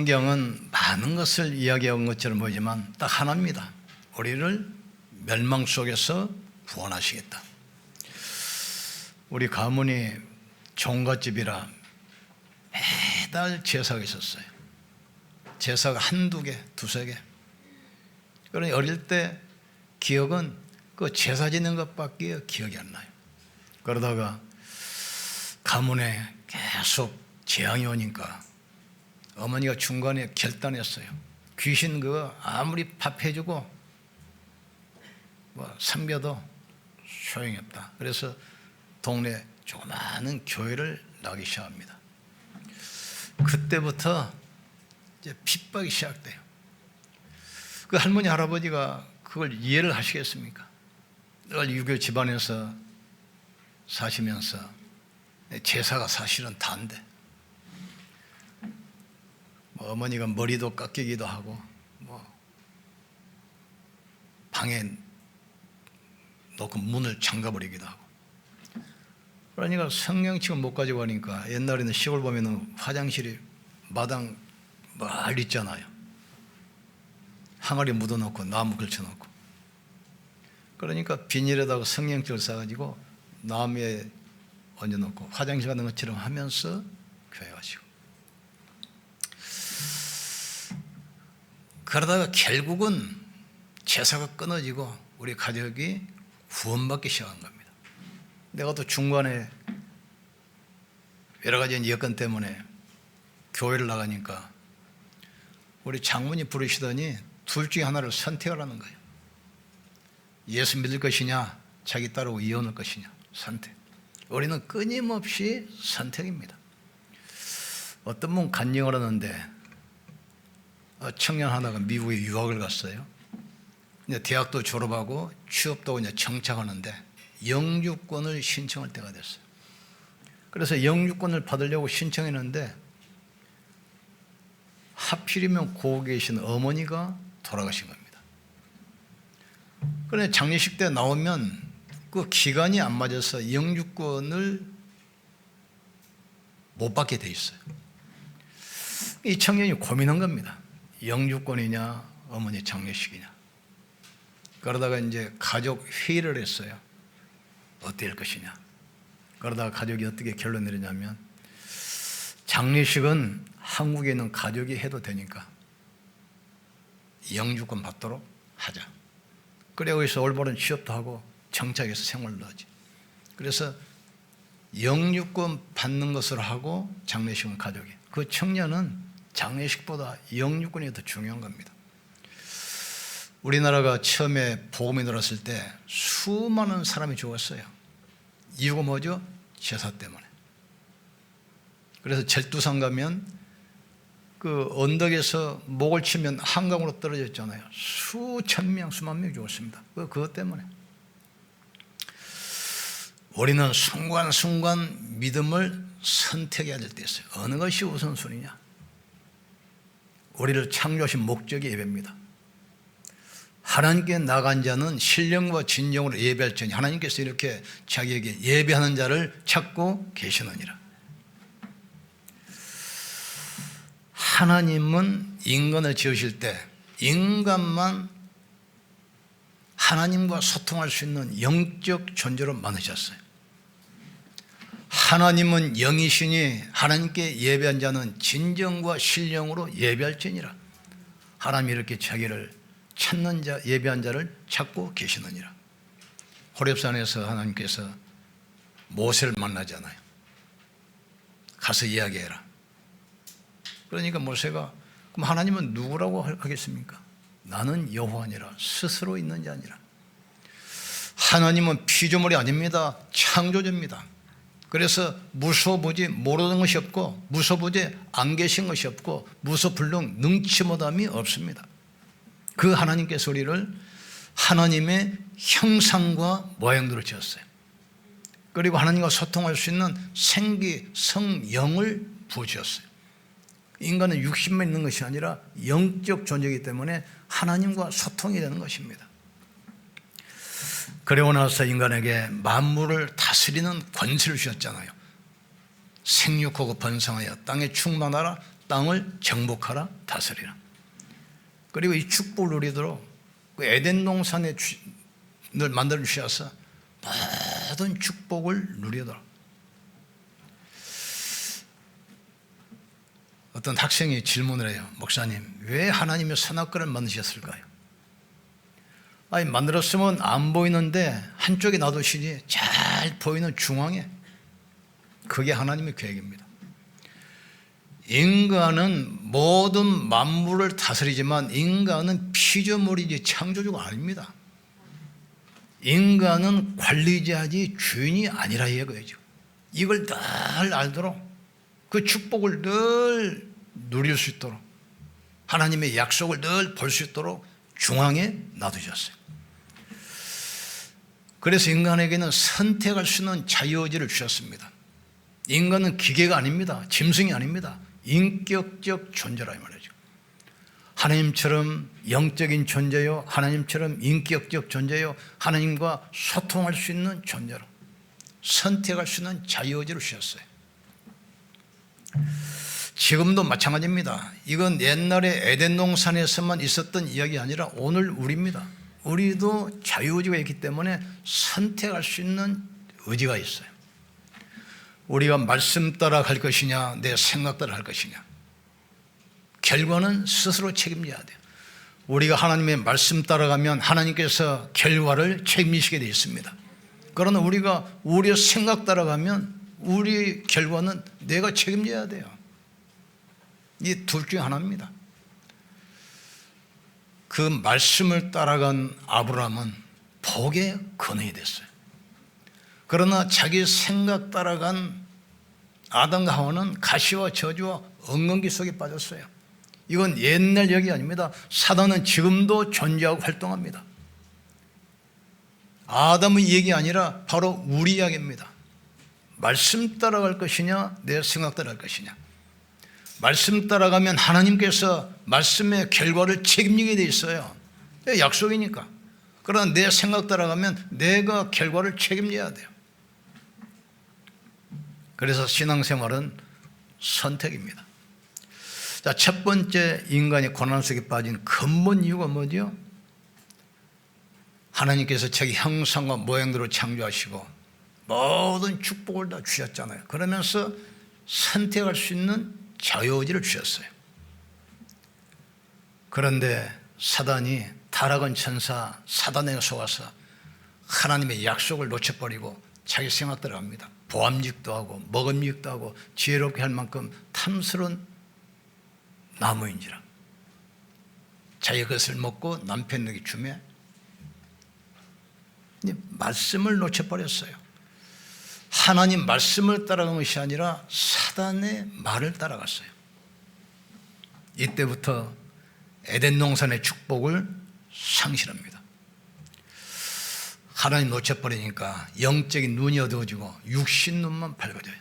성경은 많은 것을 이야기한 것처럼 보이지만 딱 하나입니다. 우리를 멸망 속에서 구원하시겠다. 우리 가문이 종갓집이라 매달 제사가 있었어요. 제사가 한두 개, 두세 개. 그러니 어릴 때 기억은 그 제사 지는 것밖에 기억이 안 나요. 그러다가 가문에 계속 재앙이 오니까 어머니가 중간에 결단했어요. 귀신 그거 아무리 밥 해주고 섬겨도 소용이 없다. 그래서 동네 조그마한 교회를 나기 시작합니다. 그때부터 이제 핍박이 시작돼요. 그 할머니 할아버지가 그걸 이해를 하시겠습니까? 늘 유교 집안에서 사시면서 제사가 사실은 다인데 어머니가 머리도 깎이기도 하고 방에 놓고 문을 잠가버리기도 하고 그러니까 성경책을 못 가지고 가니까 옛날에는 시골 보면은 화장실이 마당 멀리 있잖아요. 항아리 묻어놓고 나무 걸쳐놓고 그러니까 비닐에다가 성경책을 싸가지고 나무에 얹어놓고 화장실 가는 것처럼 하면서 교회 가시고 그러다가 결국은 제사가 끊어지고 우리 가족이 구원받기 시작한 겁니다. 내가 또 중간에 여러 가지 여건 때문에 교회를 나가니까 우리 장모님 부르시더니 둘 중에 하나를 선택하라는 거예요. 예수 믿을 것이냐 자기 따르고 이혼할 것이냐 선택. 우리는 끊임없이 선택입니다. 어떤 분 간증을 하는데 청년 하나가 미국에 유학을 갔어요. 이제 대학도 졸업하고 취업도 이제 정착하는데 영주권을 신청할 때가 됐어요. 그래서 영주권을 받으려고 신청했는데 하필이면 고국에 계신 어머니가 돌아가신 겁니다. 그런데 장례식 때 나오면 그 기간이 안 맞아서 영주권을 못 받게 돼 있어요. 이 청년이 고민한 겁니다. 영주권이냐 어머니 장례식이냐. 그러다가 이제 가족 회의를 했어요. 어떻게 할 것이냐. 그러다가 가족이 어떻게 결론 내리냐면 장례식은 한국에 있는 가족이 해도 되니까 영주권 받도록 하자. 그래 여기서 올바른 취업도 하고 정착해서 생활도 하지. 그래서 영주권 받는 것으로 하고 장례식은 가족이. 그 청년은 장례식보다 영주권이 더 중요한 겁니다. 우리나라가 처음에 복음이 들었을 때 수많은 사람이 죽었어요. 이유가 뭐죠? 제사 때문에. 그래서 절두산 가면 그 언덕에서 목을 치면 한강으로 떨어졌잖아요. 수천 명, 수만 명이 죽었습니다. 그것 때문에. 우리는 순간순간 믿음을 선택해야 될 때 있어요. 어느 것이 우선순위냐? 우리를 창조하신 목적이 예배입니다. 하나님께 나간 자는 신령과 진정으로 예배할 자니 하나님께서 이렇게 자기에게 예배하는 자를 찾고 계시느니라. 하나님은 인간을 지으실 때 인간만 하나님과 소통할 수 있는 영적 존재로 만드셨어요. 하나님은 영이시니 하나님께 예배한 자는 진정과 신령으로 예배할지니라. 하나님이 이렇게 자기를 찾는 자, 예배한 자를 찾고 계시느니라. 호렙산에서 하나님께서 모세를 만나잖아요. 가서 이야기해라. 그러니까 모세가 그럼 하나님은 누구라고 하겠습니까? 나는 여호와니라. 스스로 있는 자니라. 하나님은 피조물이 아닙니다. 창조주입니다. 그래서 무소부지 모르는 것이 없고 무소부지 안 계신 것이 없고 무소불능 능치 못함이 없습니다. 그 하나님께서 우리를 하나님의 형상과 모양대로 지었어요. 그리고 하나님과 소통할 수 있는 생기, 성령을 부어주셨어요. 인간은 육신만 있는 것이 아니라 영적 존재이기 때문에 하나님과 소통이 되는 것입니다. 그리고 나서 인간에게 만물을 다스리는 권세를 주셨잖아요. 생육하고 번성하여 땅에 충만하라 땅을 정복하라 다스리라. 그리고 이 축복을 누리도록 그 에덴 동산에 늘 만들어 주셔서 모든 축복을 누리도록. 어떤 학생이 질문을 해요. 목사님, 왜 하나님이 선악과를 만드셨을까요? 아니, 만들었으면 안 보이는데 한쪽에 놔두시지 잘 보이는 중앙에. 그게 하나님의 계획입니다. 인간은 모든 만물을 다스리지만 인간은 피조물이지 창조주가 아닙니다. 인간은 관리자지 주인이 아니라 이거죠. 이걸 늘 알도록 그 축복을 늘 누릴 수 있도록 하나님의 약속을 늘 볼 수 있도록 중앙에 놔두셨어요. 그래서 인간에게는 선택할 수 있는 자유의지를 주셨습니다. 인간은 기계가 아닙니다. 짐승이 아닙니다. 인격적 존재라 이 말이죠. 하나님처럼 영적인 존재요, 하나님처럼 인격적 존재요, 하나님과 소통할 수 있는 존재로 선택할 수 있는 자유의지를 주셨어요. 지금도 마찬가지입니다. 이건 옛날에 에덴 동산에서만 있었던 이야기 아니라 오늘 우리입니다. 우리도 자유의지가 있기 때문에 선택할 수 있는 의지가 있어요. 우리가 말씀 따라 갈 것이냐, 내 생각 따라 할 것이냐. 결과는 스스로 책임져야 돼요. 우리가 하나님의 말씀 따라가면 하나님께서 결과를 책임지시게 되어 있습니다. 그러나 우리가 우리의 생각 따라가면 우리 결과는 내가 책임져야 돼요. 이 둘 중에 하나입니다. 그 말씀을 따라간 아브라함은 복의 근원이 됐어요. 그러나 자기 생각 따라간 아담과 하와는 가시와 저주와 엉겅기 속에 빠졌어요. 이건 옛날 얘기 아닙니다. 사단은 지금도 존재하고 활동합니다. 아담의 얘기 아니라 바로 우리 이야기입니다. 말씀 따라갈 것이냐, 내 생각 따라갈 것이냐. 말씀 따라가면 하나님께서 말씀의 결과를 책임지게 돼 있어요. 약속이니까. 그러나 내 생각 따라가면 내가 결과를 책임져야 돼요. 그래서 신앙생활은 선택입니다. 자, 첫 번째 인간이 고난 속에 빠진 근본 이유가 뭐죠? 하나님께서 자기 형상과 모양대로 창조하시고 모든 축복을 다 주셨잖아요. 그러면서 선택할 수 있는 자유의지를 주셨어요. 그런데 사단이 타락한 천사 사단에게 속아서 하나님의 약속을 놓쳐버리고 자기 생각대로 합니다. 보암직도 하고 먹음직도 하고 지혜롭게 할 만큼 탐스러운 나무인지라 자기 것을 먹고 남편에게 주며 말씀을 놓쳐버렸어요. 하나님 말씀을 따라간 것이 아니라 사단의 말을 따라갔어요. 이때부터 에덴 동산의 축복을 상실합니다. 하나님 놓쳐버리니까 영적인 눈이 어두워지고 육신 눈만 밝아져요.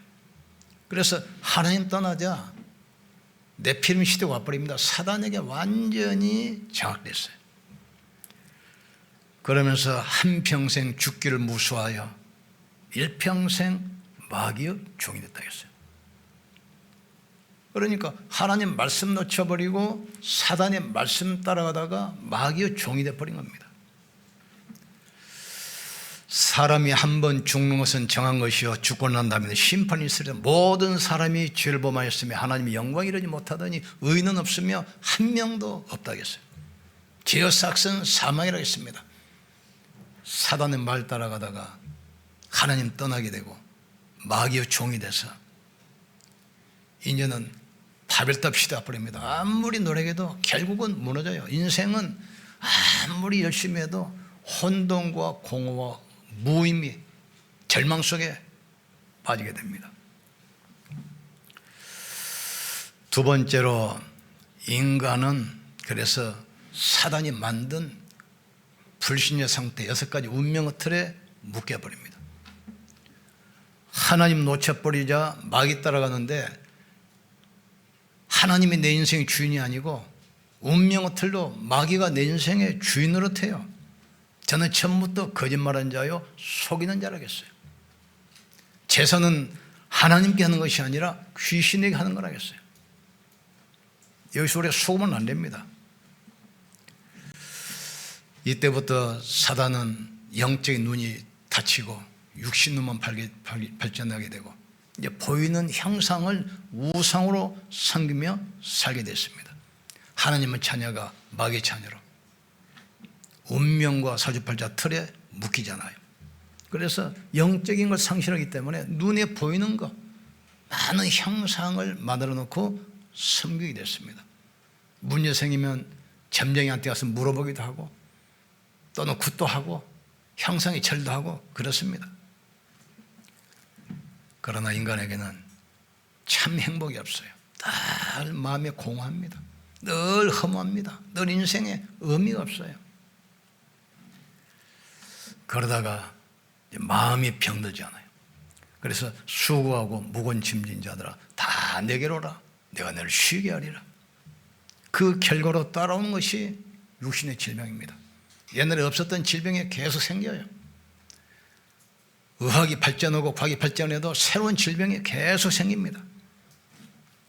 그래서 하나님 떠나자 네피림 시대가 와버립니다. 사단에게 완전히 장악됐어요. 그러면서 한평생 죽기를 무수하여 일평생 마귀의 종이 됐다 했어요. 그러니까 하나님 말씀 놓쳐버리고 사단의 말씀 따라가다가 마귀의 종이 돼버린 겁니다. 사람이 한 번 죽는 것은 정한 것이요 죽고 난 다음에 심판이 있으리라. 모든 사람이 죄를 범하였으며 하나님의 영광이 이르지 못하더니 의인은 없으며 한 명도 없다 하겠어요. 죄의 삭은 사망이라 했습니다. 사단의 말 따라가다가 하나님 떠나게 되고 마귀의 종이 돼서 이제는 바벨탑 시대가 버립니다. 아무리 노력해도 결국은 무너져요. 인생은 아무리 열심히 해도 혼돈과 공허와 무의미, 절망 속에 빠지게 됩니다. 두 번째로 인간은 그래서 사단이 만든 불신의 상태 6가지 운명의 틀에 묶여버립니다. 하나님 놓쳐버리자 마귀 따라가는데 하나님이 내 인생의 주인이 아니고 운명의 틀로 마귀가 내 인생의 주인으로 태요. 저는 처음부터 거짓말한 자요 속이는 자라겠어요. 제사는 하나님께 하는 것이 아니라 귀신에게 하는 거라겠어요. 여기서 우리가 속으면 안 됩니다. 이때부터 사단은 영적인 눈이 닫히고 육신눈만 발전하게 되고 이제 보이는 형상을 우상으로 섬기며 살게 됐습니다. 하나님은 자녀가 마귀의 자녀로 운명과 사주팔자 틀에 묶이잖아요. 그래서 영적인 걸 상실하기 때문에 눈에 보이는 것, 많은 형상을 만들어 놓고 섬기게 됐습니다. 문제 생기면 점쟁이한테 가서 물어보기도 하고 또는 굿도 하고 형상이 절도 하고 그렇습니다. 그러나 인간에게는 참 행복이 없어요. 늘 마음이 공허합니다. 늘 허무합니다. 늘 인생에 의미가 없어요. 그러다가 마음이 병들잖아요. 그래서 수고하고 무거운 짐진 자들아 다 내게로 오라. 내가 너를 쉬게 하리라. 그 결과로 따라오는 것이 육신의 질병입니다. 옛날에 없었던 질병이 계속 생겨요. 의학이 발전하고 과학이 발전해도 새로운 질병이 계속 생깁니다.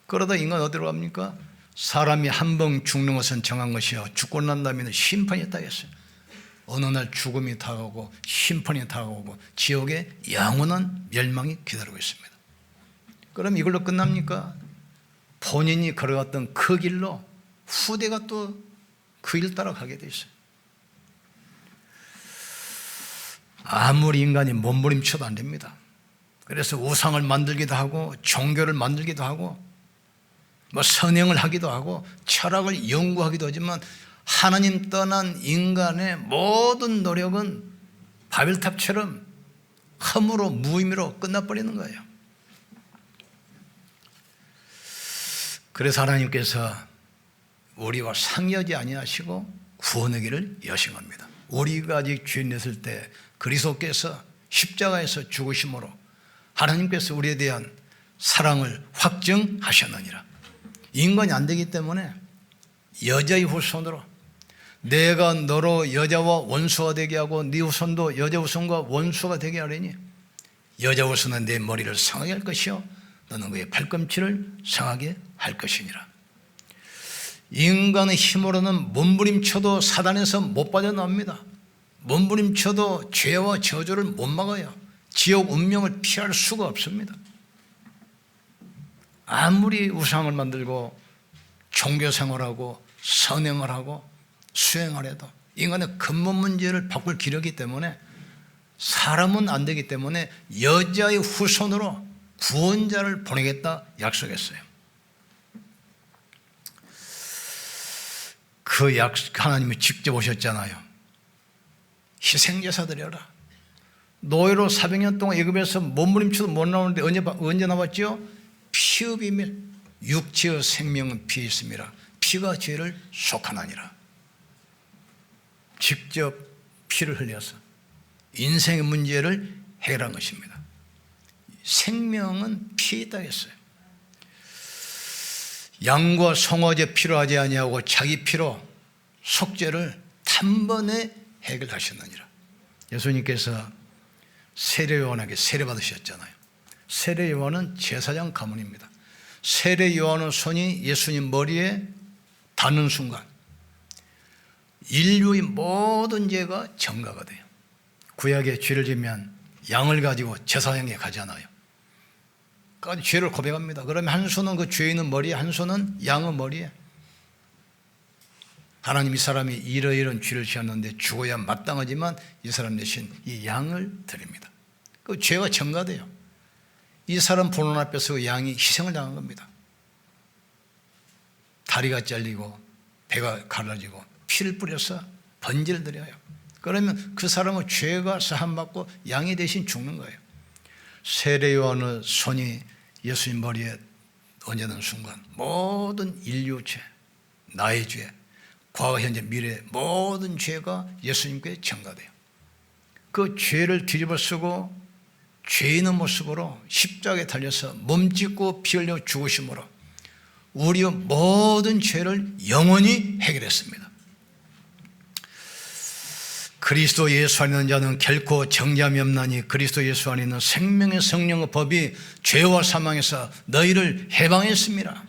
그러다 인간 어디로 갑니까? 사람이 한 번 죽는 것은 정한 것이요 죽고 난 다음에는 심판이 있다고 했어요. 어느 날 죽음이 다가오고 심판이 다가오고 지옥의 영원한 멸망이 기다리고 있습니다. 그럼 이걸로 끝납니까? 본인이 걸어갔던 그 길로 후대가 또 그 길 따라가게 돼 있어요. 아무리 인간이 몸부림쳐도 안 됩니다. 그래서 우상을 만들기도 하고 종교를 만들기도 하고 뭐 선행을 하기도 하고 철학을 연구하기도 하지만 하나님 떠난 인간의 모든 노력은 바벨탑처럼 험으로 무의미로 끝나버리는 거예요. 그래서 하나님께서 우리와 상의하지 아니하시고 구원의 길을 여신합니다. 우리가 아직 죄인 됐을 때 그리스도께서 십자가에서 죽으심으로 하나님께서 우리에 대한 사랑을 확증하셨느니라. 인간이 안 되기 때문에 여자의 후손으로 내가 너로 여자와 원수가 되게 하고 네 후손도 여자 후손과 원수가 되게 하려니 여자 후손은 내 머리를 상하게 할 것이요 너는 그의 발꿈치를 상하게 할 것이니라. 인간의 힘으로는 몸부림쳐도 사단에서 못 빠져나옵니다. 몸부림쳐도 죄와 저주를 못 막아요. 지옥 운명을 피할 수가 없습니다. 아무리 우상을 만들고 종교 생활하고 선행을 하고 수행을 해도 인간의 근본 문제를 바꿀 기력이기 때문에 사람은 안 되기 때문에 여자의 후손으로 구원자를 보내겠다 약속했어요. 그 약속 하나님이 직접 오셨잖아요. 희생제사 드려라. 노예로 400년 동안 애굽에서 몸부림쳐도 못 나오는데 언제 나왔죠? 피의 비밀. 육체의 생명은 피에 있습니다. 피가 죄를 속하나니라. 직접 피를 흘려서 인생의 문제를 해결한 것입니다. 생명은 피에 있다고 했어요. 양과 송아지 피로 하지 아니하고 자기 피로 속죄를 단번에 해결하셨느니라. 예수님께서 세례요한에게 세례받으셨잖아요. 세례요한은 제사장 가문입니다. 세례요한의 손이 예수님 머리에 닿는 순간 인류의 모든 죄가 전가가 돼요. 구약에 죄를 지면 양을 가지고 제사장에 가잖아요. 그러니까 죄를 고백합니다. 그러면 한 손은 그 죄인의 머리에, 한 손은 양의 머리에. 하나님 이 사람이 이러이러한 죄를 지었는데 죽어야 마땅하지만 이 사람 대신 이 양을 드립니다. 그 죄가 전가돼요. 이 사람 보는 앞에서 그 양이 희생을 당한 겁니다. 다리가 잘리고 배가 갈라지고 피를 뿌려서 번제를 드려요. 그러면 그 사람은 죄가 사함받고 양이 대신 죽는 거예요. 세례요한의 손이 예수님 머리에 얹어놓은 순간 모든 인류 죄, 나의 죄, 과거, 현재, 미래 모든 죄가 예수님께 전가돼요. 그 죄를 뒤집어 쓰고 죄인의 모습으로 십자가에 달려서 몸짓고 피 흘려 죽으심으로 우리의 모든 죄를 영원히 해결했습니다. 그리스도 예수 안에 있는 자는 결코 정죄함이 없나니 그리스도 예수 안에 있는 생명의 성령의 법이 죄와 사망에서 너희를 해방했습니다.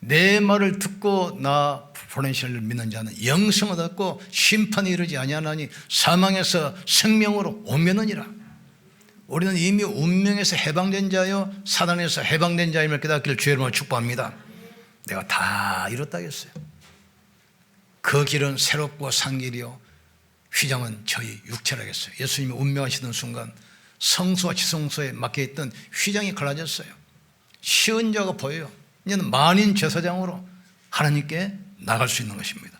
내 말을 듣고 나 보내신 이를 믿는 자는 영생을 얻고 심판에 이르지 아니하나니 사망에서 생명으로 옮겼느니라. 우리는 이미 운명에서 해방된 자요 사단에서 해방된 자임을 깨닫기를 주의 이름으로 축복합니다. 내가 다 이뤘다겠어요. 그 길은 새롭고 산 길이요 휘장은 저희 육체라겠어요. 예수님이 운명하시던 순간 성소와 지성소에 막혀있던 휘장이 갈라졌어요. 쉬운 자가 보여요. 이제는 만인 제사장으로 하나님께 나갈 수 있는 것입니다.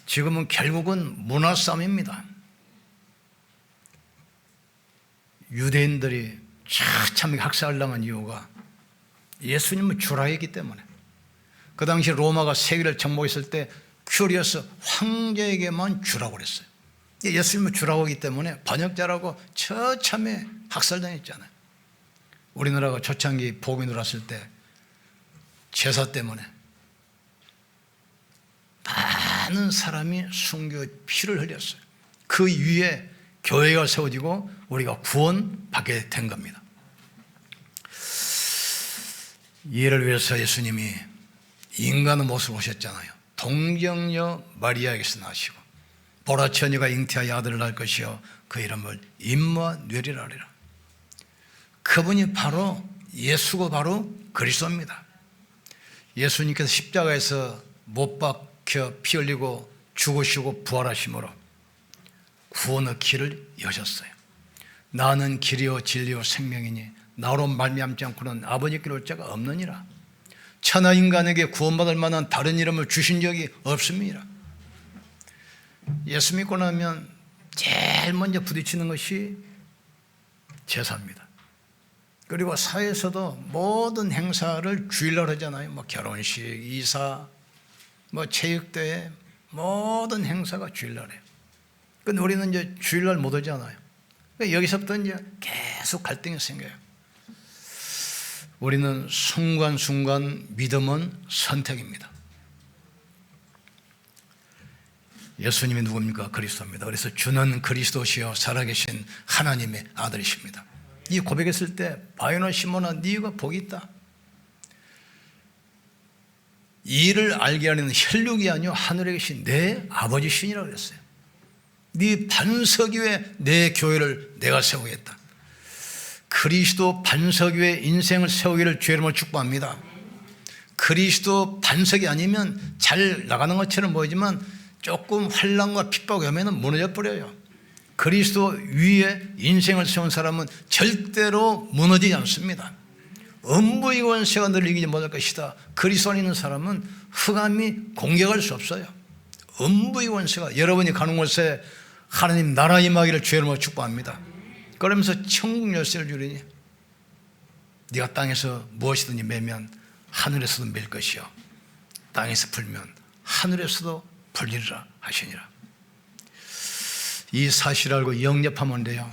지금은 결국은 문화 싸움입니다. 유대인들이 처참하게 학살을 당한 이유가 예수님은 주라이기 때문에. 그 당시 로마가 세계를 정복했을 때 큐리어스 황제에게만 주라고 그랬어요. 예수님은 주라고 하기 때문에 번역자라고 처참하게 학살당했잖아요. 우리나라가 초창기 복음이 들어왔을 때 제사 때문에 많은 사람이 순교의 피를 흘렸어요. 그 위에 교회가 세워지고 우리가 구원받게 된 겁니다. 이해를 위해서 예수님이 인간의 모습으로 오셨잖아요. 동정녀 마리아에게서 나시고 보라 처녀가 잉태하여 아들을 낳을 것이요 그 이름을 임마누엘이라 하리라. 그분이 바로 예수고 바로 그리스도입니다. 예수님께서 십자가에서 못 박혀 피 흘리고 죽으시고 부활하심으로 구원의 길을 여셨어요. 나는 길이요 진리요 생명이니 나로 말미암지 않고는 아버지께로 올 자가 없느니라. 천하 인간에게 구원받을 만한 다른 이름을 주신 적이 없습니다. 예수 믿고 나면 제일 먼저 부딪히는 것이 제사입니다. 그리고 사회에서도 모든 행사를 주일날 하잖아요. 뭐 결혼식, 이사, 뭐 체육대회, 모든 행사가 주일날 해요. 근데 우리는 이제 주일날 못 하잖아요. 여기서부터 이제 계속 갈등이 생겨요. 우리는 순간순간 믿음은 선택입니다. 예수님이 누굽니까? 그리스도입니다. 그래서 주는 그리스도시요 살아계신 하나님의 아들이십니다. 이 고백했을 때 바요나 시몬아 네가 복이 있다. 이를 알게 하는 혈육이 아니요 하늘에 계신 내 아버지시니라고 그랬어요. 네 반석 위에 내 교회를 내가 세우겠다. 그리스도 반석 위에 인생을 세우기를 주의 이름으로 축복합니다. 그리스도 반석이 아니면 잘 나가는 것처럼 보이지만 조금 환난과 핍박이 오면 무너져 버려요. 그리스도 위에 인생을 세운 사람은 절대로 무너지지 않습니다. 음부의 권세가 너를 이기지 못할 것이다. 그리스도 안에 있는 사람은 흑암이 공격할 수 없어요. 음부의 권세가 여러분이 가는 곳에 하나님 나라 임하기를 주의 이름으로 축복합니다. 그러면서 천국 열쇠를 주리니 네가 땅에서 무엇이든지 매면 하늘에서도 맬 것이요 땅에서 풀면 하늘에서도 풀리리라 하시니라. 이 사실을 알고 영접하면 돼요.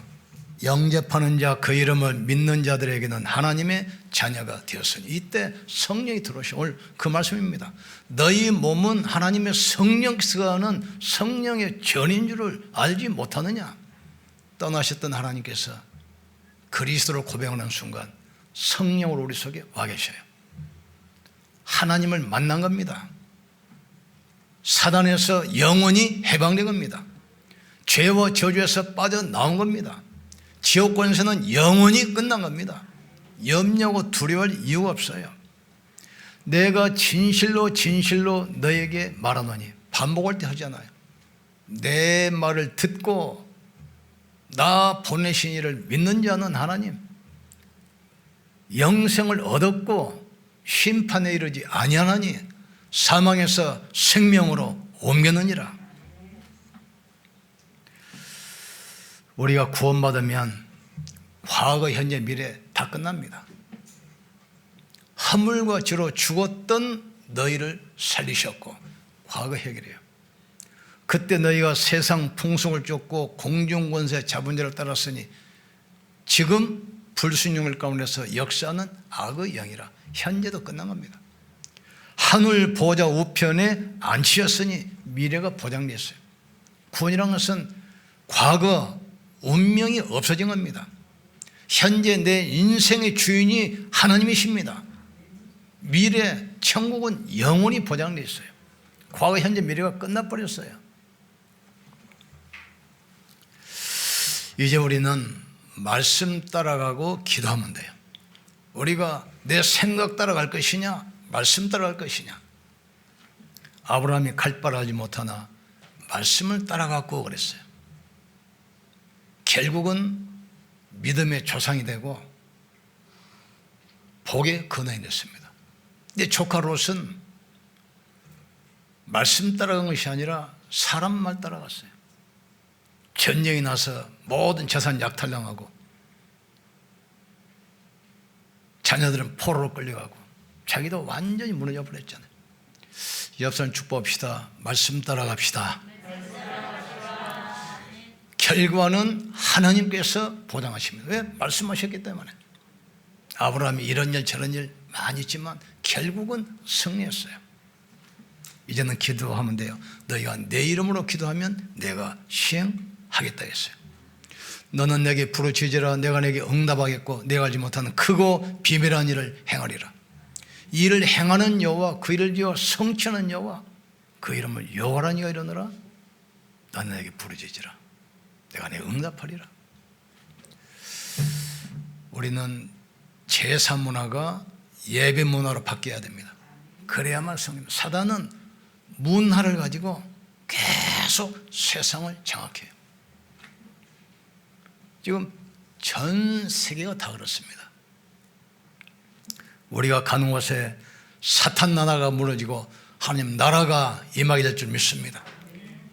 영접하는 자 그 이름을 믿는 자들에게는 하나님의 자녀가 되었으니 이때 성령이 들어오시오. 오늘 그 말씀입니다. 너희 몸은 하나님의 성령께서 하는 성령의 전인 줄을 알지 못하느냐. 떠나셨던 하나님께서 그리스도를 고백하는 순간 성령으로 우리 속에 와 계셔요. 하나님을 만난 겁니다. 사단에서 영원히 해방된 겁니다. 죄와 저주에서 빠져나온 겁니다. 지옥 권세는 영원히 끝난 겁니다. 염려하고 두려워할 이유가 없어요. 내가 진실로 진실로 너에게 말하노니 반복할 때 하잖아요. 내 말을 듣고 나 보내신 이를 믿는 자는 하나님 영생을 얻었고 심판에 이르지 아니하나니 사망에서 생명으로 옮겼느니라. 우리가 구원받으면 과거, 현재, 미래 다 끝납니다. 허물과 죄로 죽었던 너희를 살리셨고 과거 해결해요. 그때 너희가 세상 풍속을 쫓고 공중권세 잡은 자를 따랐으니 지금 불순종을 가운데서 역사하는 악의 영이라. 현재도 끝난 겁니다. 하늘 보좌 우편에 앉히셨으니 미래가 보장됐어요. 구원이라는 것은 과거 운명이 없어진 겁니다. 현재 내 인생의 주인이 하나님이십니다. 미래 천국은 영원히 보장되어 있어요. 과거, 현재, 미래가 끝나버렸어요. 이제 우리는 말씀 따라가고 기도하면 돼요. 우리가 내 생각 따라갈 것이냐, 말씀 따라갈 것이냐. 아브라함이 갈 바를 알지 못하나 말씀을 따라갔고 그랬어요. 결국은 믿음의 조상이 되고 복의 근원이 됐습니다. 근데 조카 롯은 말씀 따라간 것이 아니라 사람 말 따라갔어요. 전쟁이 나서 모든 재산 약탈당하고 자녀들은 포로로 끌려가고 자기도 완전히 무너져 버렸잖아요. 옆 사람 축복합시다. 말씀 따라갑시다. 결과는 하나님께서 보장하십니다. 왜? 말씀하셨기 때문에. 아브라함이 이런 일 저런 일 많이 있지만 결국은 승리했어요. 이제는 기도하면 돼요. 너희가 내 이름으로 기도하면 내가 시행하겠다 했어요. 너는 내게 부르짖으라. 내가 내게 응답하겠고 내가 알지 못하는 크고 비밀한 일을 행하리라. 이 일을 행하는 여호와, 그 일을 지어 성취하는 여호와, 그 이름을 여호와라 네가 이르노라. 너는 내게 부르짖으라. 내가 내게 응답하리라. 우리는 제사 문화가 예배 문화로 바뀌어야 됩니다. 그래야만 성립니다. 사단은 문화를 가지고 계속 세상을 장악해요. 지금 전 세계가 다 그렇습니다. 우리가 가는 곳에 사탄 나라가 무너지고 하나님 나라가 임하게 될 줄 믿습니다.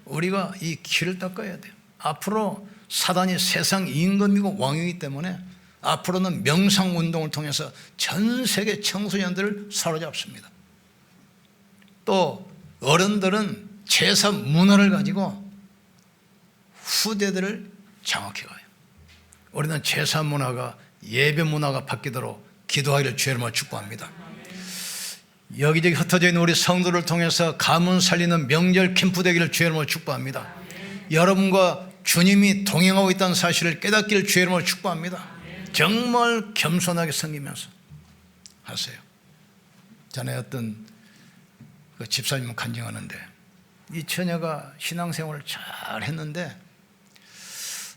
우리가 이 길을 닦아야 돼요. 앞으로 사단이 세상 임금이고 왕이기 때문에 앞으로는 명상운동을 통해서 전 세계 청소년들을 사로잡습니다. 또 어른들은 제사 문화를 가지고 후대들을 장악해가요. 우리는 제사 문화가 예배 문화가 바뀌도록 기도하기를 주의 이름으로 축복합니다. 여기저기 흩어져 있는 우리 성도를 통해서 가문 살리는 명절 캠프 되기를 주의 이름으로 축복합니다. 여러분과 주님이 동행하고 있다는 사실을 깨닫기를 주의 이름으로 축복합니다. 정말 겸손하게 섬기면서 하세요. 전에 어떤 그 집사님은 간증하는데 이 처녀가 신앙생활을 잘 했는데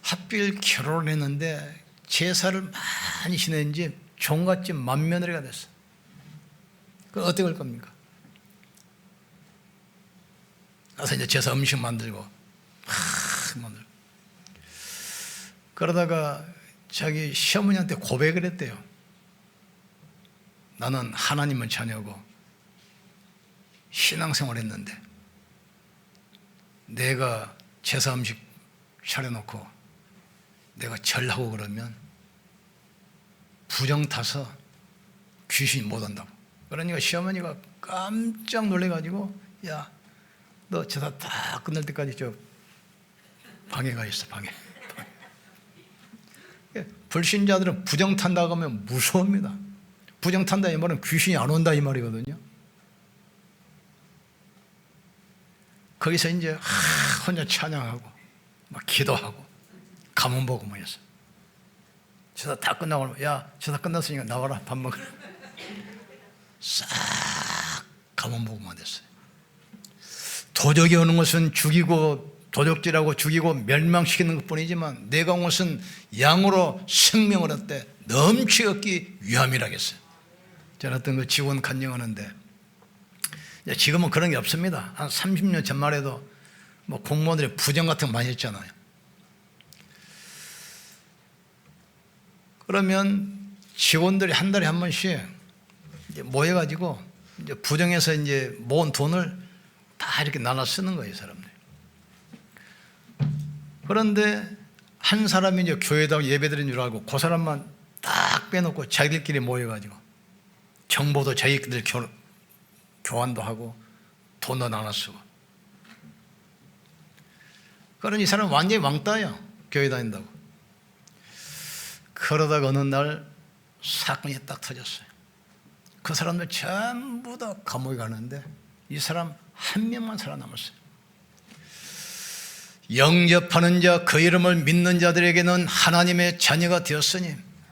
하필 결혼을 했는데 제사를 많이 지냈는지 종갓집 맏며느리가 됐어. 그럼 어떻게 할 겁니까? 가서 이제 제사 음식 만들고 만들고 그러다가 자기 시어머니한테 고백을 했대요. 나는 하나님의 자녀고 신앙생활 했는데 내가 제사 음식 차려놓고 내가 절하고 그러면 부정 타서 귀신이 못 온다고. 그러니까 시어머니가 깜짝 놀래가지고 야, 너 제사 다 끝날 때까지 저 방에 가 있어. 방에. 불신자들은 부정 탄다고 하면 무서웁니다. 부정 탄다 이 말은 귀신이 안 온다 이 말이거든요. 거기서 이제 혼자 찬양하고 막 기도하고 가문 보고 뭐 했어. 제사 다 끝나고 야 제사 끝났으니까 나와라 밥 먹으라. 싹 가문 보고만 됐어요. 도적이 오는 것은 죽이고 도적질하고 죽이고 멸망시키는 것뿐이지만 내가 온 것은 양으로 생명을 얻되 넘치 얻기 위함이라겠어요. 저는 어떤 그 직원 간증하는데 지금은 그런 게 없습니다. 한 30년 전만 해도 뭐 공무원들이 부정 같은 거 많이 했잖아요. 그러면 직원들이 한 달에 한 번씩 이제 모여가지고 이제 부정해서 이제 모은 돈을 다 이렇게 나눠 쓰는 거예요, 사람들. 그런데 한 사람이 이제 교회에다 예배드린 줄 알고 그 사람만 딱 빼놓고 자기들끼리 모여가지고 정보도 자기들 교환도 하고 돈도 나눠 쓰고. 그러니 이 사람은 완전히 왕따예요. 교회 다닌다고. 그러다가 어느 날 사건이 딱 터졌어요. 그 사람들 전부 다 감옥에 가는데 이 사람 한 명만 살아남았어요. 영접하는 자, 그 이름을 믿는 자들에게는 하나님의 자녀가 되었으니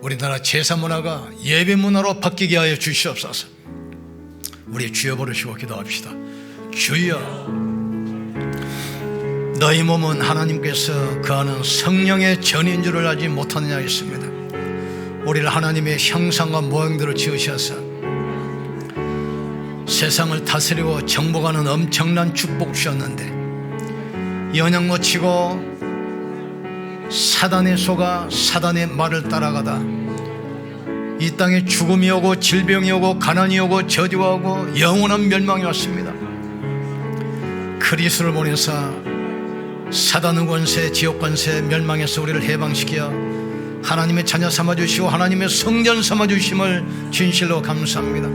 우리나라 제사 문화가 예배 문화로 바뀌게 하여 주시옵소서. 우리 주여 부르시고 기도합시다. 주여, 너희 몸은 하나님께서 거하는 성령의 전인 줄을 알지 못하느냐 했습니다. 우리를 하나님의 형상과 모양대로 지으셔서 세상을 다스리고 정복하는 엄청난 축복 주셨는데 연약 놓치고 사단의 속아 사단의 말을 따라가다 이 땅에 죽음이 오고 질병이 오고 가난이 오고 저주가 오고 영원한 멸망이 왔습니다. 그리스도를 보내사 사단의 권세, 지옥 권세, 멸망에서 우리를 해방시켜 하나님의 자녀 삼아주시고 하나님의 성전 삼아주심을 진실로 감사합니다.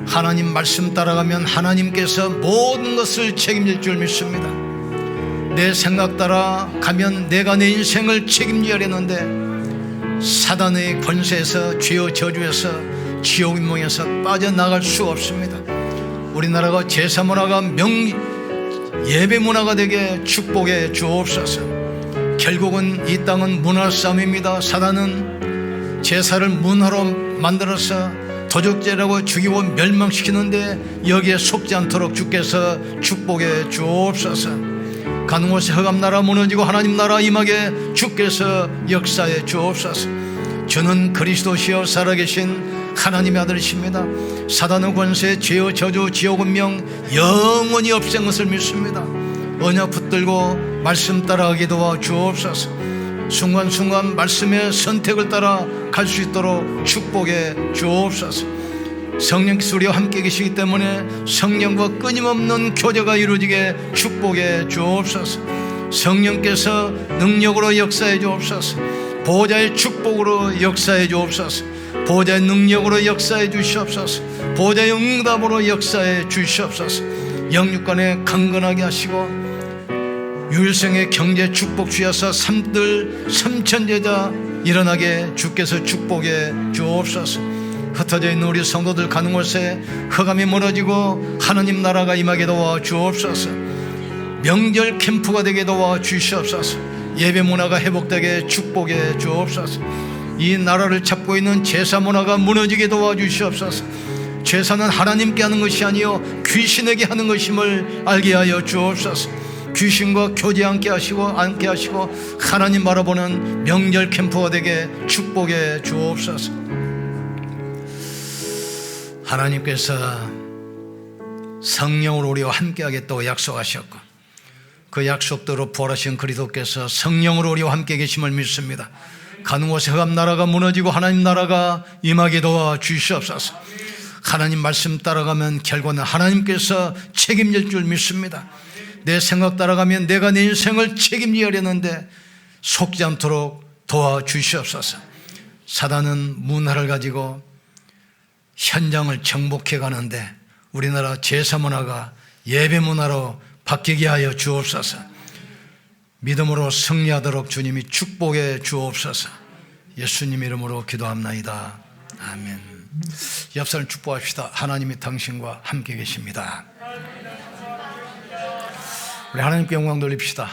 하나님 말씀 따라가면 하나님께서 모든 것을 책임질 줄 믿습니다. 내 생각 따라 가면 내가 내 인생을 책임져야 하는데 사단의 권세에서 죄의 저주에서 지옥 인몽에서 빠져나갈 수 없습니다. 우리나라가 제사 문화가 예배 문화가 되게 축복해 주옵소서. 결국은 이 땅은 문화 싸움입니다. 사단은 제사를 문화로 만들어서 도적죄라고 죽이고 멸망시키는데 여기에 속지 않도록 주께서 축복해 주옵소서. 가는 곳에 흑암나라 무너지고 하나님 나라 임하게 주께서 역사해 주옵소서. 주는 그리스도시여 살아계신 하나님의 아들이십니다. 사단의 권세, 죄의 저주, 지옥 운명 영원히 없앤 것을 믿습니다. 언약 붙들고 말씀 따라가게 도와 주옵소서. 순간순간 말씀의 선택을 따라 갈 수 있도록 축복해 주옵소서. 성령께서 우리와 함께 계시기 때문에 성령과 끊임없는 교제가 이루어지게 축복해 주옵소서. 성령께서 능력으로 역사해 주옵소서. 보호자의 축복으로 역사해 주옵소서. 보호자의 능력으로 역사해 주시옵소서. 보호자의 응답으로 역사해 주시옵소서. 영육간에 강건하게 하시고 유일성의 경제 축복 주셔서 삼천제자 일어나게 주께서 축복해 주옵소서. 흩어져 있는 우리 성도들 가는 곳에 흑암이 무너지고 하나님 나라가 임하게 도와 주옵소서. 명절 캠프가 되게 도와 주시옵소서. 예배 문화가 회복되게 축복해 주옵소서. 이 나라를 잡고 있는 제사 문화가 무너지게 도와 주시옵소서. 제사는 하나님께 하는 것이 아니요 귀신에게 하는 것임을 알게 하여 주옵소서. 귀신과 교제 함께 하시고 하나님 바라보는 명절 캠프가 되게 축복해 주옵소서. 하나님께서 성령으로 우리와 함께 하겠다고 약속하셨고 그 약속대로 부활하신 그리스도께서 성령으로 우리와 함께 계심을 믿습니다. 가는 곳에 흑암 나라가 무너지고 하나님 나라가 임하게 도와 주시옵소서. 하나님 말씀 따라가면 결과는 하나님께서 책임질 줄 믿습니다. 내 생각 따라가면 내가 내 인생을 책임져야 하려는데 속지 않도록 도와주시옵소서. 사단은 문화를 가지고 현장을 정복해 가는데 우리나라 제사 문화가 예배 문화로 바뀌게 하여 주옵소서. 믿음으로 승리하도록 주님이 축복해 주옵소서. 예수님 이름으로 기도합나이다. 아멘. 옆 사람 축복합시다. 하나님이 당신과 함께 계십니다. 우리 하나님께 영광 돌립시다.